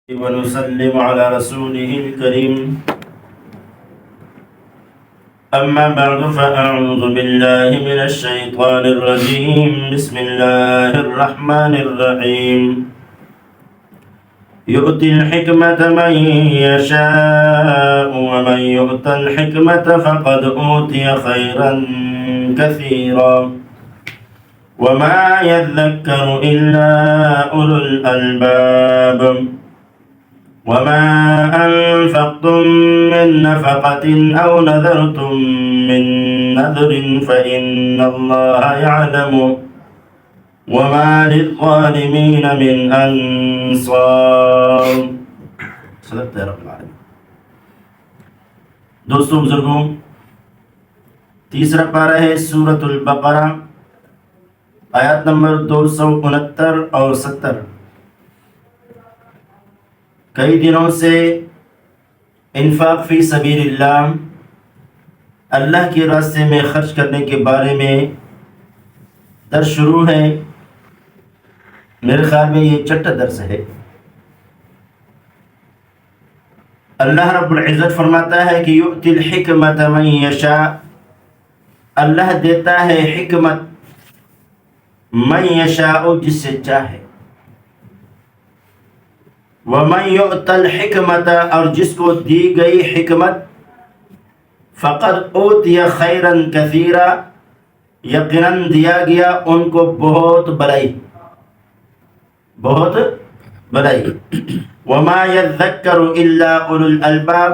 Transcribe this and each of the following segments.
ونسلم على رسوله الكريم. أما بعد فأعوذ بالله من الشيطان الرجيم. بسم الله الرحمن الرحيم. يؤتي الحكمة من يشاء ومن يؤت الحكمة فقد أوتي خيرا كثيرا وما يذكر إلا أولو الألباب. وما أنفقتم من نفقة أو نذرتم من نذر فإن الله يعلم وما للظالمين من أنصار. صدقت يا رب العالمين. دوستوں بزرگوں، تیسرا پارہ ہے سورۃ البقرہ، آیات نمبر 269 اور 70. کئی دنوں سے انفاق فی سبیل اللہ کے راستے میں خرچ کرنے کے بارے میں درس شروع ہے. میرے خیال میں یہ چھٹا درس ہے. اللہ رب العزت فرماتا ہے کہ یؤتی الحکمت من یشاء، اللہ دیتا ہے حکمت من یشاء، جس سے چاہے. وَمَن يُؤْتَ الْحِكْمَةَ، اور جس کو دی گئی حکمت، فَقَدْ أُوتِيَ خَيْرًا كَثِيرًا، یقیناً دیا گیا ان کو بہت بڑائی. وَمَا يَذَّكَّرُ إِلَّا أُولُو الْأَلْبَابِ،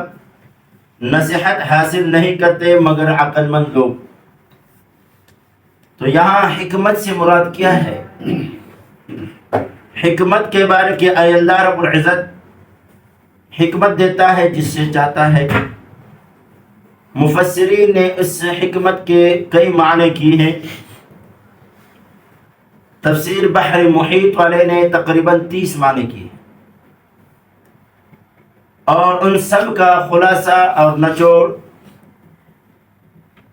نصیحت حاصل نہیں کرتے مگر عقل مند لوگ. تو یہاں حکمت سے مراد کیا ہے؟ حکمت کے بارے کہ اللہ رب العزت حکمت دیتا ہے جس سے چاہتا ہے. مفسرین نے اس حکمت کے کئی معنی کی ہیں. تفسیر بحر محیط والے نے تقریباً 30 معنی کی ہیں، اور ان سب کا خلاصہ اور نچوڑ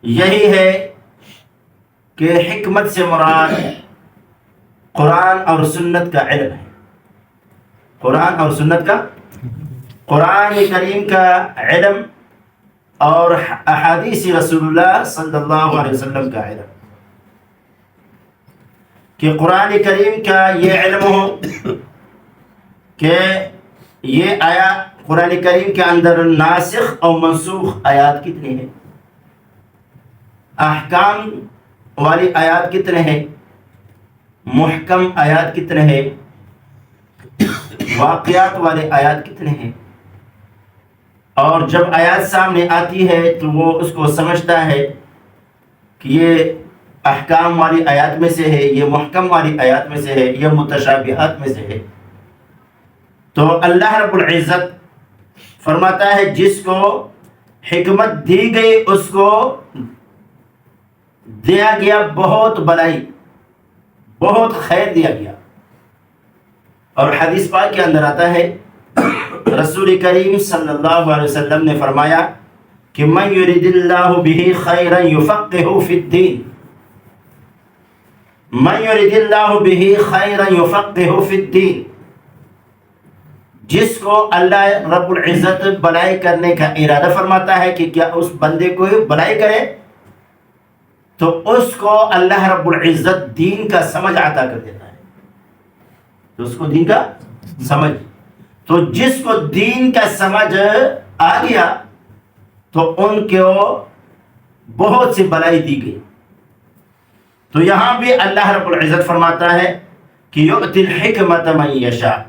یہی ہے کہ حکمت سے مراد قرآن اور سنت کا علم ہے. قرآن کریم کا علم اور احادیث رسول اللہ صلی اللہ علیہ وسلم کا علم. کہ قرآن کریم کا یہ علم ہو کہ یہ آیات قرآن کریم کے اندر ناسخ اور منسوخ آیات کتنی ہیں، احکام والی آیات کتنے ہیں، محکم آیات کتنے ہیں، واقعات والے آیات کتنے ہیں. اور جب آیات سامنے آتی ہے تو وہ اس کو سمجھتا ہے کہ یہ احکام والی آیات میں سے ہے، یہ محکم والی آیات میں سے ہے، یہ متشابہات میں سے ہے. تو اللہ رب العزت فرماتا ہے جس کو حکمت دی گئی اس کو دیا گیا بہت بڑائی، بہت خیر دیا گیا. اور حدیث پاک کے اندر آتا ہے رسول کریم صلی اللہ علیہ وسلم نے فرمایا کہ من یرید اللہ بہ خیرا یفقہہ فی الدین، من یرید اللہ بہ خیرا یفقہہ فی الدین، جس کو اللہ رب العزت بھلائی کرنے کا ارادہ فرماتا ہے کہ کیا اس بندے کو بھلائی کرے تو اس کو اللہ رب العزت دین کا سمجھ عطا کر دیتا ہے. تو اس کو دین کا سمجھ، تو جس کو دین کا سمجھ آ گیا تو ان کو بہت سی بھلائی دی گئی. تو یہاں بھی اللہ رب العزت فرماتا ہے کہ یؤتی الحکمت من یشاء،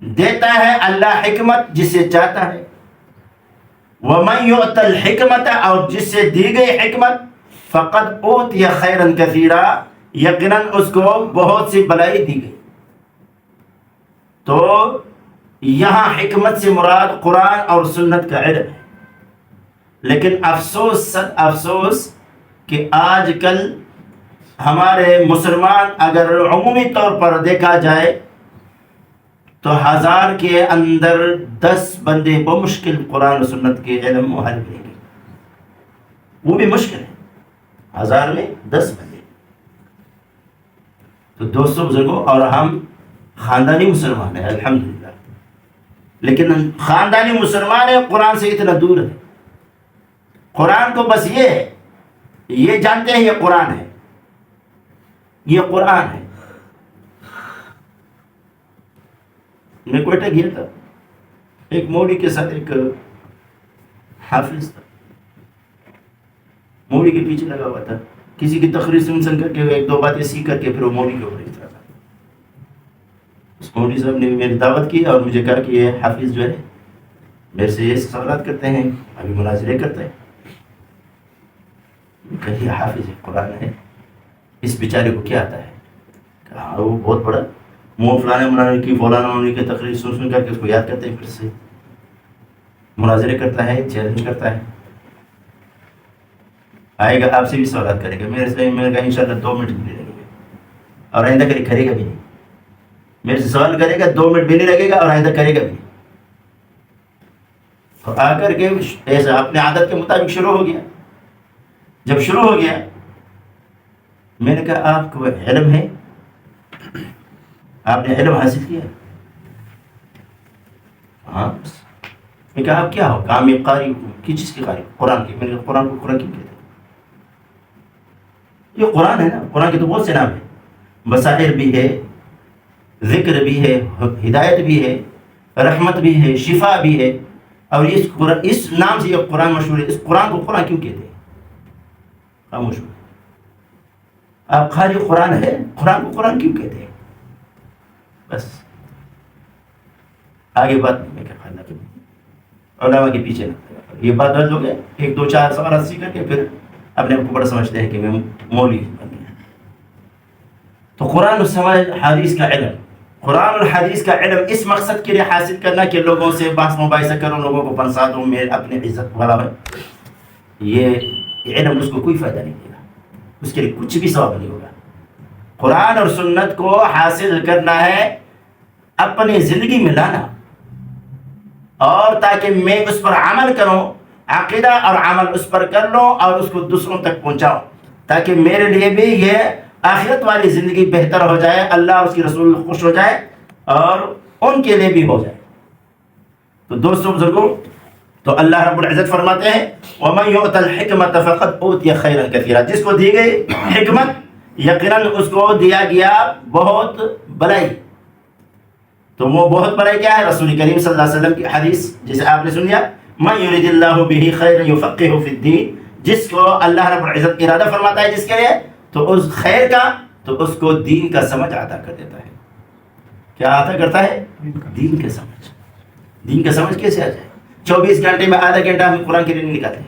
دیتا ہے اللہ حکمت جسے چاہتا ہے. ومن یؤت الحکمت، اور جس سے دی گئی حکمت، فقد اوتی خیرا کثیرا، یقیناً اس کو بہت سی بھلائی دی گئی. تو یہاں حکمت سے مراد قرآن اور سنت کا علم ہے. لیکن افسوس، صد افسوس کہ آج کل ہمارے مسلمان اگر عمومی طور پر دیکھا جائے تو 1000 کے اندر 10 بندے بمشکل قرآن و سنت کے علم حل کریں گے. وہ بھی مشکل ہے، 1000 میں 10 بندے. تو دوستوں بزرگوں، اور ہم خاندانی مسلمان ہیں الحمدللہ. لیکن خاندانی مسلمان ہے قرآن سے اتنا دور ہے. قرآن کو بس یہ جانتے ہیں یہ قرآن ہے، یہ قرآن ہے. میں کوئٹہ گیا تھا، ایک مولوی کے ساتھ ایک حافظ تھا، مولوی کے پیچھے لگا ہوا تھا. کسی کی تقریر سن کر کے ایک دو باتیں سیکھ کر کے پھر وہ مولوی کے اوپر اترا تھا. اس مولوی صاحب نے میری دعوت کی اور مجھے کہا کہ یہ حافظ جو ہے میرے سے یہ سوالات کرتے ہیں، ابھی مناظرے کرتے ہیں. کہیے حافظ ہے، قرآن ہے، اس بیچارے کو کیا آتا ہے؟ کہا وہ بہت بڑا فلانے مولانا کی فلانا مولانا کی تقریر سن کر کے اس کو یاد کرتے ہیں، پھر سے مناظرے کرتا ہے، چیلنج کرتا ہے. آئے گا آپ سے بھی سوالات کرے گا. میں کہا انشاءاللہ 2 منٹ بھی نہیں لگے گا اور آئندہ کرے گا بھی نہیں. میرے سے سوال کرے گا 2 منٹ بھی نہیں لگے گا اور آئندہ کرے گا بھی نہیں. اور آ کر کے ایسا اپنے عادت کے مطابق شروع ہو گیا. جب شروع ہو گیا میں نے کہا آپ کو علم ہے، آپ نے علم حاصل کیا؟ ہاں. میں کہا آپ کیا ہو؟ کہا میں قاری ہوں. کس چیز کی قاری؟ قرآن کی. میں نے کہا قرآن کو قرآن کیوں کہتے ہیں؟ یہ قرآن ہے نا. قرآن کے تو بہت سے نام ہیں، بصائر بھی ہے، ذکر بھی ہے، ہدایت بھی ہے، رحمت بھی ہے، شفا بھی ہے. اور اس نام سے یہ قرآن مشہور ہے. اس قرآن کو قرآن کیوں کہتے ہیں؟ خاموش ہو. آپ خالی قرآن ہے، قرآن کو قرآن کیوں کہتے ہیں؟ بس آگے بات نہیں. میں کیا خیال ہے علماء کے پیچھے نہ یہ بات بات ہو گیا. 1 2 4 سوالات سیکھ کر کے پھر اپنے آپ کو بڑا سمجھتے ہیں کہ میں مولوی بن گیا. تو قرآن اور سمجھ حدیث کا علم، قرآن اور حدیث کا علم اس مقصد کے لیے حاصل کرنا کہ لوگوں سے بحث مباحثہ کروں، لوگوں کو پنسا دوں، میں اپنی عزت والا ہے. یہ علم اس کو کوئی فائدہ نہیں دے گا، اس کے لیے کچھ بھی ثواب نہیں ہوگا. قرآن اور سنت کو حاصل کرنا ہے، اپنی زندگی میں لانا، اور تاکہ میں اس پر عمل کروں، عقیدہ اور عمل اس پر کر لوں اور اس کو دوسروں تک پہنچاؤں، تاکہ میرے لیے بھی یہ آخرت والی زندگی بہتر ہو جائے، اللہ اور اس کی رسول خوش ہو جائے اور ان کے لیے بھی ہو جائے. تو دوستوں بزرگوں، تو اللہ رب العزت فرماتے ہیں وَمَنْ يُؤْتَ الْحِكْمَةَ فَقَدْ أُوتِيَ خَيْرًا كَثِيرًا. جس کو دی گئی حکمت، یقیناً اس کو دیا گیا بہت بڑائی. تو وہ بہت بڑائی کیا ہے؟ رسول کریم صلی اللہ علیہ وسلم کی حدیث جسے آپ نے سنیا، مَنْ يُرِدِ اللَّهُ بِهِ خَيْرًا يُفَقِّهُ فِي الدِّينِ. جس کو اللہ رب العزت ارادہ فرماتا ہے جس کے لیے، تو اس خیر کا، تو اس کو دین کا سمجھ عطا کر دیتا ہے. کیا عطا کرتا ہے؟ دین کا سمجھ. دین کا سمجھ کیسے آ جائے؟ 24 گھنٹے میں آدھا گھنٹہ ہم قرآن کے لیے نہیں نکالتے.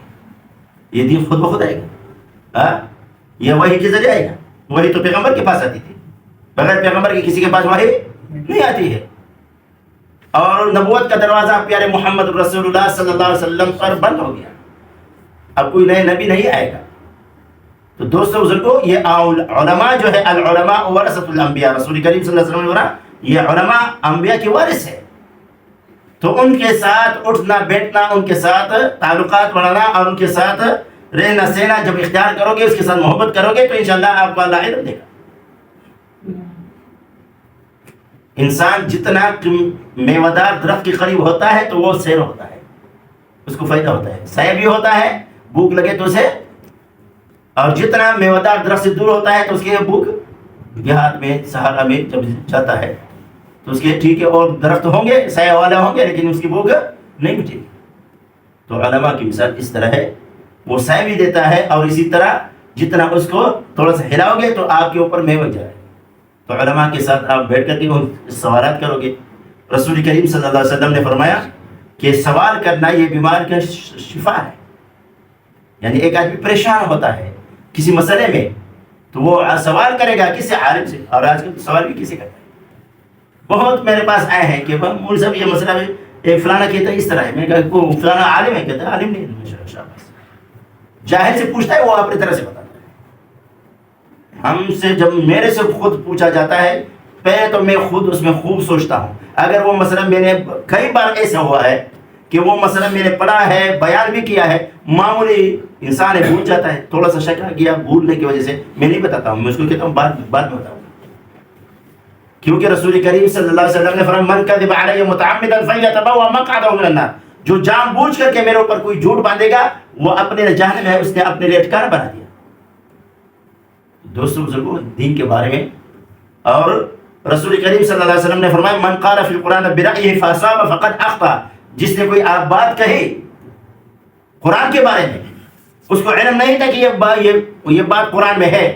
یہ دین خود بخود آئے گا؟ یہ وحی کے ذریعے آئے گا. وحی تو پیغمبر کے پاس آتی تھی، بغیر پیغمبر کے کسی کے پاس وحی نہیں آتی ہے. اور نبوت کا دروازہ پیارے محمد رسول اللہ صلی اللہ علیہ وسلم پر بند ہو گیا. اب کوئی نئے نبی نہیں آئے گا. تو دوستو بزرگوں، یہ علماء جو ہے، العلماء ورثۃ الانبیاء، رسول کریم صلی اللہ علیہ وسلم نے بولا یہ علماء انبیاء کے وارث ہے. تو ان کے ساتھ اٹھنا بیٹھنا، ان کے ساتھ تعلقات بنانا اور ان کے ساتھ رہنا سہنا جب اختیار کرو گے، اس کے ساتھ محبت کرو گے، تو انشاءاللہ آپ کو اللہ علم دے گا. انسان جتنا میوہ دار درخت کے قریب ہوتا ہے تو وہ سیر ہوتا ہے، اس کو فائدہ ہوتا ہے، سایہ بھی ہوتا ہے، بھوک لگے تو اسے. اور جتنا میوہ دار درخت سے دور ہوتا ہے تو اس کے بھوک دیہات میں صحرا میں جب جاتا ہے تو اس کے ٹھیک ہے اور درخت ہوں گے، سایہ والے ہوں گے، لیکن اس کی بھوک نہیں مٹے گی. تو علماء کی مثال اس طرح ہے، وہ سایہ بھی دیتا ہے اور اسی طرح جتنا اس کو تھوڑا سا ہلاؤ گے تو آپ کے اوپر میوہ جائے. تو علماء کے ساتھ آپ بیٹھ کر کے سوالات کرو گے. رسول کریم صلی اللہ علیہ وسلم نے فرمایا کہ سوال کرنا یہ بیمار کا شفا ہے. یعنی ایک آدمی پریشان ہوتا ہے کسی مسئلے میں تو وہ سوال کرے گا کس سے؟ عالم سے. اور آج کل سوال بھی کسی کرتا ہے. بہت میرے پاس آئے ہیں کہ مول صاحب یہ مسئلہ ایک فلانا کہتا ہے اس طرح ہے. میں نے کہا فلانا عالم ہے؟ کہتا ہے عالم نہیں، جاہل سے پوچھتا ہے، وہ اپنی طرح سے بتاتا ہے. ہم سے جب میرے سے خود پوچھا جاتا ہے پہلے تو میں خود اس میں خوب سوچتا ہوں. اگر وہ مسئلہ میں نے کئی بار ایسا ہوا ہے کہ وہ مسئلہ میں نے پڑھا ہے، بیان بھی کیا ہے، معمولی انسان ہے بھول جاتا ہے، تھوڑا سا شک آ گیا، بھولنے کی وجہ سے میں نہیں بتاتا ہوں. میں اس کو کہتا ہوں بعد میں بتاؤں. کیونکہ رسول کریم صلی اللہ علیہ وسلم نے فرمایا من کذب علی متعمدا فلیتبوأ مقعدہ من النار، جو جان بوجھ کر کے میرے اوپر کوئی جھوٹ باندھے گا وہ اپنے جہنم ہے، اس نے اپنے لیے ٹھکانہ بنا دیا۔ دوستوں بزرگوں، دین کے بارے میں، اور رسول کریم صلی اللہ علیہ وسلم نے فرمایا من قال فی القرآن برأیہ فاصاب فقد اخطأ، جس نے کوئی بات کہی قرآن کے بارے میں، اس کو علم نہیں تھا کہ یہ بات قرآن میں ہے،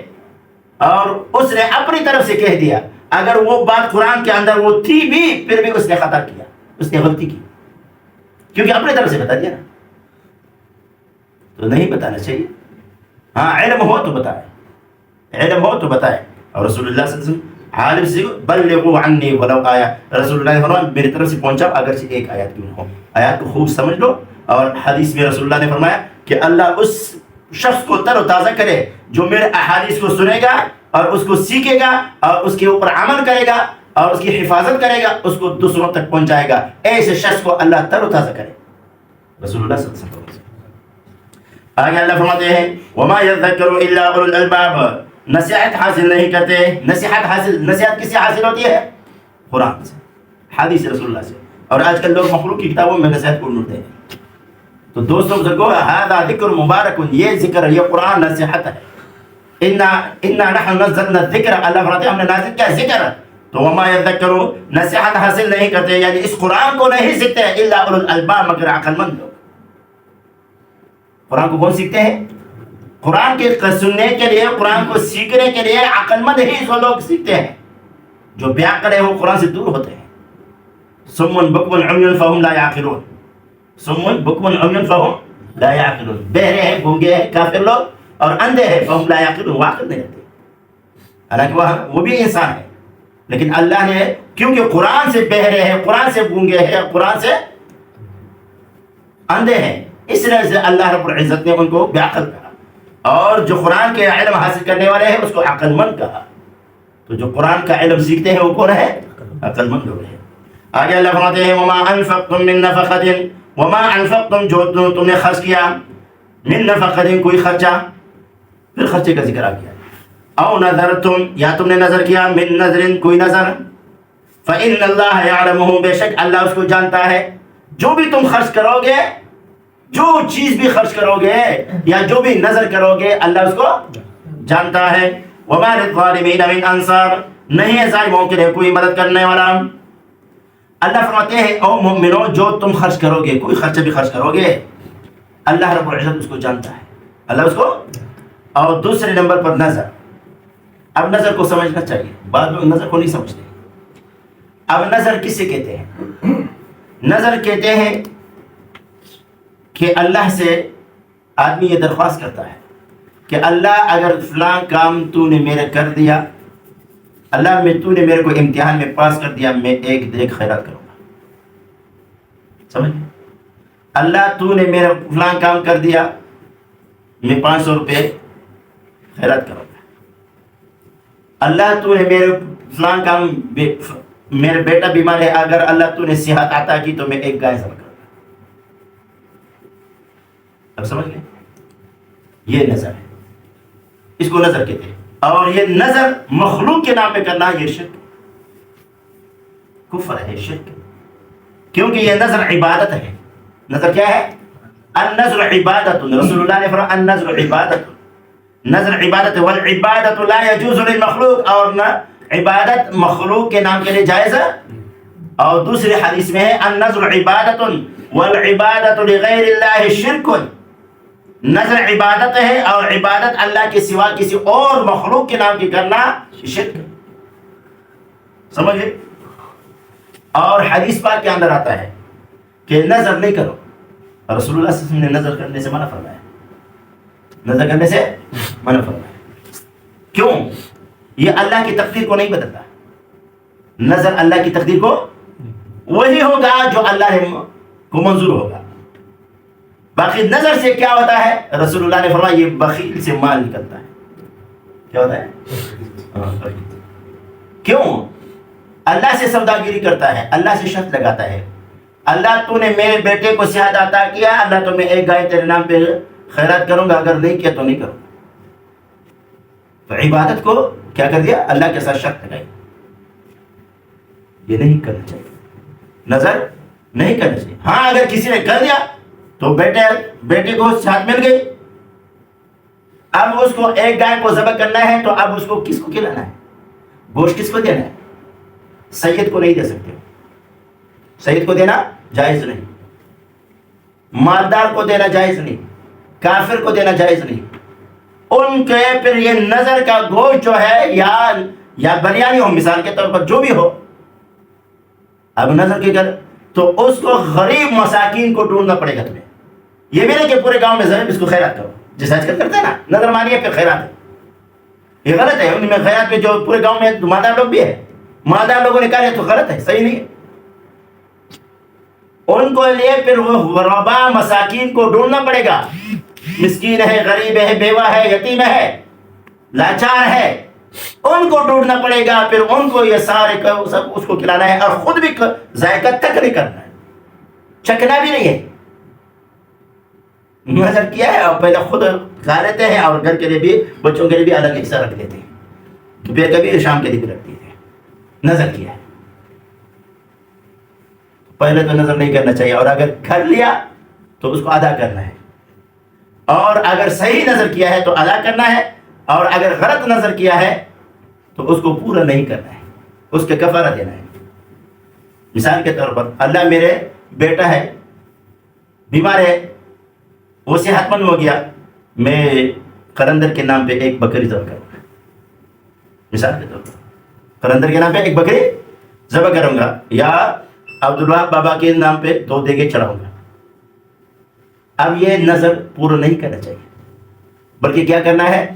اور اس نے اپنی طرف سے کہہ دیا، اگر وہ بات قرآن کے اندر وہ تھی بھی پھر بھی اس نے خطا کیا، اس نے غلطی کی، کیونکہ اپنی طرف سے بتا دیا نا۔ تو نہیں بتانا چاہیے، ہاں علم ہو تو بتائے، علم ہو تو بتائے۔ اور رسول اللہ صلی اللہ علیہ وسلم عالم سے بلغوا عنی ولو آیا، رسول اللہ نے فرمایا میری طرف سے پہنچاؤ اگرچہ ایک آیت کیوں نہ ہو، آیات کو خوب سمجھ لو۔ اور حدیث میں رسول اللہ نے فرمایا کہ اللہ اس شخص کو تر و تازہ کرے جو میرے احادیث کو سنے گا اور اس کو سیکھے گا اور اس کے اوپر عمل کرے گا اور اس کی حفاظت کرے گا، اس کو دوسروں تک پہنچائے گا، ایسے شخص کو اللہ تر و تازہ کرے، رسول اللہ صلی اللہ علیہ وسلم۔ آگے اللہ فرماتے ہیں وما یذکر الا اولو الالباب، نصیحت حاصل نہیں کرتے، نصیحت کس سے حاصل ہوتی ہے؟ قرآن سے، حدیث رسول اللہ سے۔ اور آج کل لوگ مخلوق کی کتابوں میں نصیحت کو ڈھونڈتے ہیں۔ تو دوستوں بزرگوں، ھذا ذکر مبارک، یہ ذکر، یہ قرآن نصیحت ہے۔ انا نحن نزلنا الذکر، اللہ فرماتے ہیں ہم نے نازل کیا ذکر، تو وما یذکر، نصیحت حاصل نہیں کرتے، یعنی اس قرآن کو نہیں سیکھتے الا اولو الالباب، مگر عقل مند لوگ۔ قرآن کو کون سیکھتے ہیں؟ قرآن کے سننے کے لیے، قرآن کو سیکھنے کے لیے عقل مند ہی وہ لوگ سیکھتے ہیں، جو بے عقل ہے وہ قرآن سے دور ہوتے ہیں۔ صم بکم عمی فہم لا یعقلون، صم بکم عمی فہم لا یعقلون، بہرے ہیں، گونگے ہیں کافر لوگ، اور اندھے ہیں، فہم لا یعقلون، واقع نہیں رہتے، حالانکہ وہ بھی انسان ہے، لیکن اللہ نے کیونکہ قرآن سے بہرے ہیں، قرآن سے گونگے ہیں، قرآن سے اندھے ہیں، اس طرح سے اللہ رب العزت نے ان کو بے عقل کہا، اور جو قرآن کے علم حاصل کرنے والے ہیں اس کو عقل مند کہا۔ تو جو قرآن کا علم سیکھتے ہیں وہ کون ہے؟ عقل مند لوگ ہیں۔ آگے اللہ فرماتے ہیں وما انفقتم من نفقۃ، وما انفقتم، جو تم نے خرچ کیا، من نفقۃ، کوئی خرچہ، پھر خرچے کا ذکر آ گیا، او نذرتم، یا تم نے نظر کیا، من نذر، کوئی نظر، فإن اللہ یعلمہ، بے شک اللہ اس کو جانتا ہے۔ جو بھی تم خرچ کرو گے، جو چیز بھی خرچ کرو گے یا جو بھی نظر کرو گے، اللہ اس کو جانتا ہے۔ وما للظالمین من انصار، نہیں ہے ظالموں کے لیے کوئی مدد کرنے والا۔ اللہ فرماتے ہیں او مومنو، جو تم خرچ کرو گے، کوئی خرچہ بھی خرچ کرو گے، اللہ رب العزت اس کو جانتا ہے، اللہ اس کو۔ اور دوسرے نمبر پر نظر، اب نظر کو سمجھنا چاہیے، بعض لوگ نظر کو نہیں سمجھتے۔ اب نظر کسے کہتے ہیں؟ نظر کہتے ہیں کہ اللہ سے آدمی یہ درخواست کرتا ہے کہ اللہ اگر فلاں کام تو نے میرے کر دیا، اللہ میں تو نے میرے کو امتحان میں پاس کر دیا، میں ایک دیکھ خیرات کروں گا، سمجھ؟ اللہ تو نے میرا فلاں کام کر دیا، میں 500 روپے خیرات کروں گا۔ اللہ تو نے میرے فلاں کام، میرا بیٹا بیمار ہے، اگر اللہ تو نے صحت عطا کی تو میں ایک گائے ذبح کروں گا۔ اب سمجھ گئے؟ یہ نظر ہے، اس کو نظر کہتے ہیں۔ اور یہ نظر مخلوق کے نام پہ کرنا، یہ شرک، کفر ہے، شرک، کیونکہ یہ نظر عبادت ہے۔ نظر کیا ہے؟ النظر عبادت، رسول اللہ نے فرمایا النظر عبادت، نظر عبادت، والعبادت لا يجوز للمخلوق، اور نہ عبادت مخلوق کے نام کے لیے جائز ہے۔ اور دوسری حدیث میں ہے النظر عبادت والعبادت لغیر اللہ شرک، نظر عبادت ہے اور عبادت اللہ کے سوا کسی اور مخلوق کے نام کی کرنا شرک، سمجھے؟ اور حدیث پاک کے اندر آتا ہے کہ نظر نہیں کرو، رسول اللہ صلی اللہ علیہ وسلم نے نظر کرنے سے منع فرمایا، نظر کرنے سے منع فرمایا۔ کیوں؟ یہ اللہ کی تقدیر کو نہیں بدلتا، نظر اللہ کی تقدیر کو وہی ہوگا جو اللہ نے کو منظور ہوگا۔ باقی نظر سے کیا ہوتا ہے؟ رسول اللہ نے فرمایا یہ بخیل سے مال نکلتا ہے۔ کیا ہوتا ہے؟ کیوں؟ اللہ سے سوداگری کرتا ہے، اللہ سے شرط لگاتا ہے، اللہ تو نے میرے بیٹے کو صحت عطا کیا، اللہ تو میں ایک گائے تیرے نام پہ خیرات کروں گا، اگر نہیں کیا تو نہیں کروں۔ تو عبادت کو کیا کر دیا؟ اللہ کے ساتھ شرط لگائی۔ یہ نہیں کرنا چاہیے، نظر نہیں کرنا چاہیے۔ ہاں اگر کسی نے کر دیا تو بیٹے کو ساتھ مل گئی، اب اس کو ایک گائے کو ذبح کرنا ہے تو اب اس کو کس کو کھلانا ہے، گوشت کس کو دینا ہے؟ سید کو نہیں دے سکتے، سید کو دینا جائز نہیں، مالدار کو دینا جائز نہیں، کافر کو دینا جائز نہیں۔ ان کے پھر یہ نظر کا گوشت جو ہے یا بریانی ہو مثال کے طور پر جو بھی ہو، اب نظر کی کر تو اس کو غریب مساکین کو ڈھونڈنا پڑے گا تمہیں۔ یہ بھی نہیں کہ پورے گاؤں میں ضرور اس کو خیرات کرو، جیسا آج کل کرتے ہیں نا، نظر مانیے پھر خیرات ہے، یہ غلط ہے۔ ان میں خیرات میں جو پورے گاؤں میں مالدار لوگ بھی ہے، مالدار لوگوں نے کہا تو غلط ہے، صحیح نہیں ہے۔ ان کو لیے پھر وہ غربا مساکین کو ڈھونڈنا پڑے گا، مسکین ہے، غریب ہے، بیوہ ہے، یتیم ہے، لاچار ہے، ان کو ڈھونڈنا پڑے گا، پھر ان کو یہ سارے سب اس کو کھلانا ہے، اور خود بھی ذائقہ تک نہیں کرنا ہے، چکھنا بھی نہیں ہے۔ نظر کیا ہے اور پہلے خود کھا لیتے ہیں اور گھر کے لیے بھی، بچوں کے لیے بھی الگ حصہ رکھ لیتے ہیں، دوپہر کبھی شام کے لیے بھی رکھ دیتے ہیں۔ نظر کیا ہے، پہلے تو نظر نہیں کرنا چاہیے، اور اگر کر لیا تو اس کو ادا کرنا ہے، اور اگر صحیح نظر کیا ہے تو ادا کرنا ہے، اور اگر غلط نظر کیا ہے تو اس کو پورا نہیں کرنا ہے، اس کے کفارہ دینا ہے۔ مثال کے طور پر اللہ میرے بیٹا ہے، بیمار ہے، وہ صحت مند ہو گیا، میں قلندر کے نام پہ ایک بکری ذبح کروں گا، مثال کے طور پر قلندر کے نام پہ ایک بکری ذبح کروں گا، یا عبداللہ بابا کے نام پہ 2 دیگیں چڑھاؤں گا۔ اب یہ نظر پورا نہیں کرنا چاہیے، بلکہ کیا کرنا ہے،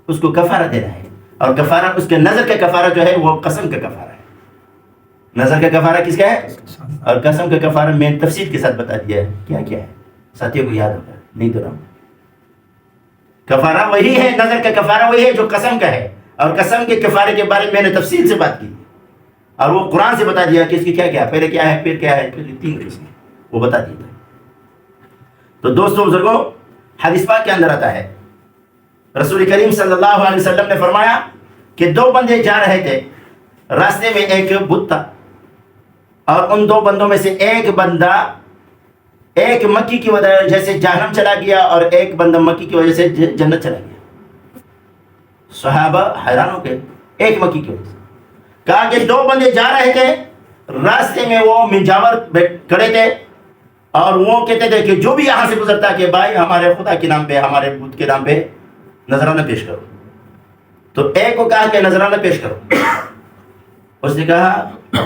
اس کو کفارہ دینا ہے، اور کفارہ اس کے نظر کا کفارہ جو ہے وہ قسم کا کفارہ ہے۔ نظر کا کفارہ کس کا ہے، اور قسم کا کفارہ میں نے تفصیل کے ساتھ بتا دیا ہے کیا کیا ہے، ساتھیوں کو یاد ہوگا، نہیں دو رہا ہوں۔ کفارہ وہی ہے، نظر کا کفارہ وہی ہے جو قسم کا ہے، اور قسم کے کفارے کے بارے میں نے تفصیل سے بات کی، اور وہ قرآن سے بتا دیا کہ اس کی کیا کیا، پہلے کیا ہے، پھر کیا ہے، پھر 3 قسم وہ بتا دیا۔ تو دوستوں بزرگوں، حدیث پاک کے اندر آتا ہے، رسول کریم صلی اللہ علیہ وسلم نے فرمایا کہ 2 بندے جا رہے تھے، راستے میں ایک بت تھا، اور ان 2 بندوں میں سے ایک بندہ ایک مکی کی وجہ سے جہنم چلا گیا، اور ایک بندہ مکی کی وجہ سے جنت چلا گیا۔ صحابہ حیران ہو گئے، ایک مکی کی وجہ سے۔ کہا کہ 2 بندے جا رہے تھے، راستے میں وہ منجاور کھڑے تھے، اور وہ کہتے تھے کہ جو بھی یہاں سے گزرتا کہ بھائی ہمارے خدا کے نام پہ، ہمارے بت کے نام پہ نذرانہ پیش کرو۔ تو ایک کو کہا کہ نذرانہ پیش کرو، اس نے کہا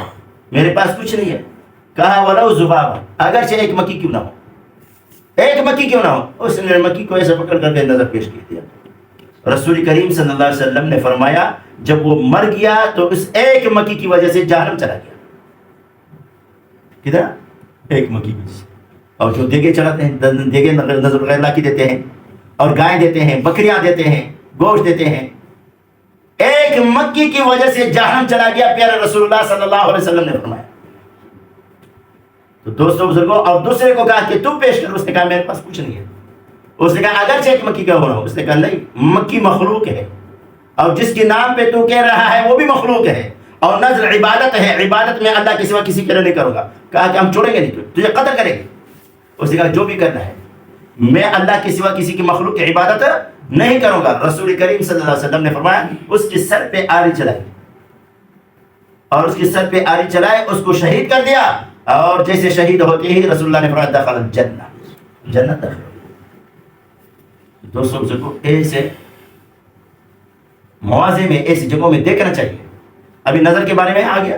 میرے پاس کچھ نہیں ہے۔ کہا ولو ذبابہ، اگرچہ ایک مکی کیوں نہ ہو، ایک مکی کیوں نہ ہو۔ اس نے مکی کو ایسے پکڑ کر کے نظر پیش کر دیا۔ رسول کریم صلی اللہ علیہ وسلم نے فرمایا جب وہ مر گیا تو اس ایک مکی کی وجہ سے جہنم چلا گیا۔ کدھر؟ ایک مکی کی وجہ سے۔ اور جو دیگے چڑھاتے ہیں، دیگے نظر غیر اللہ کی دیتے ہیں، اور گائے دیتے ہیں، بکریاں دیتے ہیں، گوشت دیتے ہیں، ایک مکی کی وجہ سے جہنم چلا گیا، پیارے رسول اللہ صلی اللہ علیہ وسلم نے فرمایا۔ تو دوستوں بزرگوں، اور دوسرے کو کہا کہ تم پیش کر، اس نے کہا میرے پاس کچھ نہیں ہے۔ اس نے کہا اگرچہ ایک مکی کا ہونا ہو، اس نے کہا نہیں، مکی مخلوق ہے، اور جس کے نام پہ تو کہہ رہا ہے وہ بھی مخلوق ہے، اور نظر عبادت ہے، عبادت میں اللہ کے سوا کسی کے لیے نہیں کروں گا۔ کہا کہ ہم چھوڑیں گے نہیں، تجھے قتل کریں گے۔ اس نے کہا جو بھی کرنا ہے، میں اللہ کے سوا کسی کی مخلوق کی عبادت نہیں کروں گا۔ رسول کریم صلی اللہ علیہ وسلم نے فرمایا اس کے سر پہ آری چلائی، اور اس کے سر پہ آری چلائے، اس کو شہید کر دیا، اور جیسے شہید ہوتے ہی رسول اللہ نے فرمایا دخل الجنہ، جنت داخل۔ دوستوں کو ایسے مواضع میں، ایسی جگہوں میں دیکھنا چاہیے۔ ابھی نظر کے بارے میں آ گیا،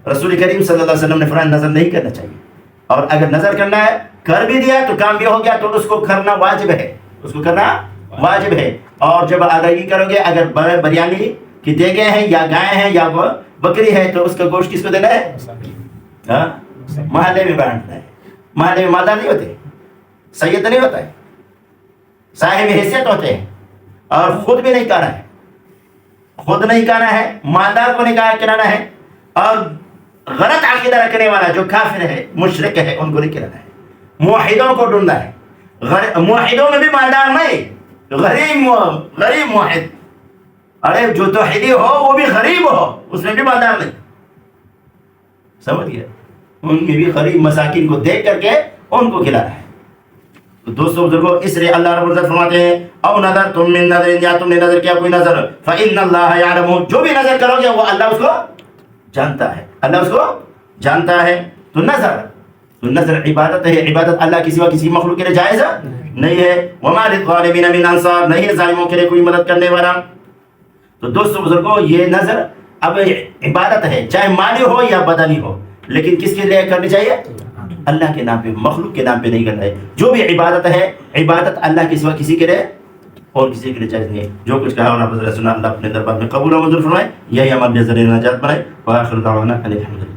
رسول کریم صلی اللہ علیہ وسلم نے فرمایا نظر نہیں کرنا چاہیے، اور اگر نظر کرنا ہے، کر بھی دیا تو کام بھی ہو گیا، تو اس کو کرنا واجب ہے، اس کو کرنا واجب ہے۔ اور جب ادائیگی کرو گے، اگر بریانی کی دیگیں ہیں، یا گائے ہیں، یا بکری ہے، تو اس کا گوشت کس کو دینا ہے؟ محلے میں بانٹنا ہے۔ محلے میں مالدار نہیں ہوتے، سید نہیں ہوتا ہے، صاحب حیثیت ہوتے ہیں، اور خود بھی نہیں کھانا ہے، خود نہیں کھانا ہے، مالدار کو نہیں کھلانا ہے، اور غلط عقیدہ رکھنے والا جو کافر ہے، مشرک ہے، ان کو نہیں کھلانا ہے۔ موحدوں کو ڈھونڈنا ہے، موحدوں میں بھی مالدار نہیں، غریب موحد، ارے جو توحیدی ہو وہ بھی غریب ہو، اس میں بھی مالدار نہیں۔ سمجھ گئے؟ ان کے بھی غریب مساکین کو دیکھ کر کے ان کو کھلانا ہے. تو دوستوں بزرگوں، اس لیے اللہ رب العزت فرماتے ہیں او نظر تم من نظر، یا تم نے نظر کیا کوئی نظر، فإن اللہ یعلم، جو بھی نظر کرو گے وہ اللہ اس کو جانتا ہے، اللہ اس کو جانتا ہے. تو نظر عبادت ہے، عبادت اللہ کے سوا کسی مخلوق کے لیے جائز نہیں ہے. وما للظالمین من انصار، نہیں ہے ظالموں کے لیے کوئی مدد کرنے والا. تو دوستوں بزرگوں، یہ نظر اب عبادت ہے، چاہے مالی ہو یا بدنی ہو، لیکن کس کے لیے کرنی چاہیے؟ اللہ کے نام پہ، مخلوق کے نام پہ نہیں کرنا ہے. جو بھی عبادت ہے، عبادت اللہ کے سوا کسی کے لیے اور کسی کے لیے جائز نہیں ہے. جو کچھ کہا اور سنا اللہ اپنے دربار میں قبول و منظور فرمائے، یہی ہمارے ذریعہ نجات بنائے. وآخر دعوانا ان الحمد للہ.